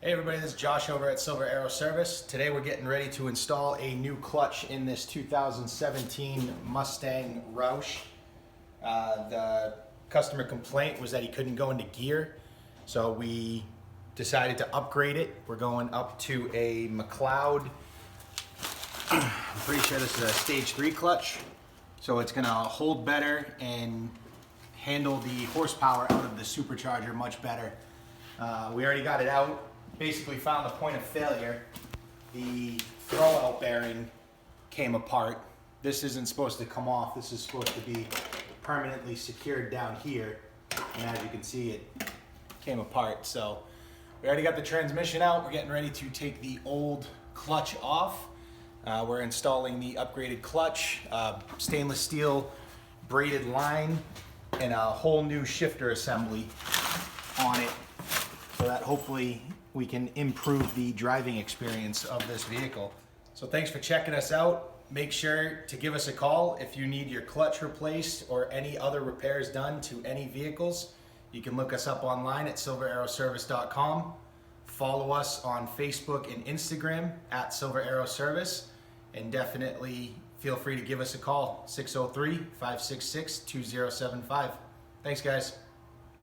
Hey everybody, this is Josh over at Silver Arrow Service. Today we're getting ready to install a new clutch in this 2017 Mustang Roush. The customer complaint was that he couldn't go into gear, so we decided to upgrade it. We're going up to a McLeod. I'm pretty sure this is a stage 3 clutch, so it's gonna hold better and handle the horsepower out of the supercharger much better. We already got it out. Basically found the point of failure. The throwout bearing came apart. This isn't supposed to come off. This is supposed to be permanently secured down here. And as you can see, it came apart. So we already got the transmission out. We're getting ready to take the old clutch off. We're installing the upgraded clutch, stainless steel braided line, and a whole new shifter assembly on it, so that hopefully we can improve the driving experience of this vehicle. So thanks for checking us out. Make sure to give us a call if you need your clutch replaced or any other repairs done to any vehicles. You can look us up online at silverarrowservice.com. Follow us on Facebook and Instagram at Silver Arrow Service, and definitely feel free to give us a call, 603-566-2075. Thanks guys.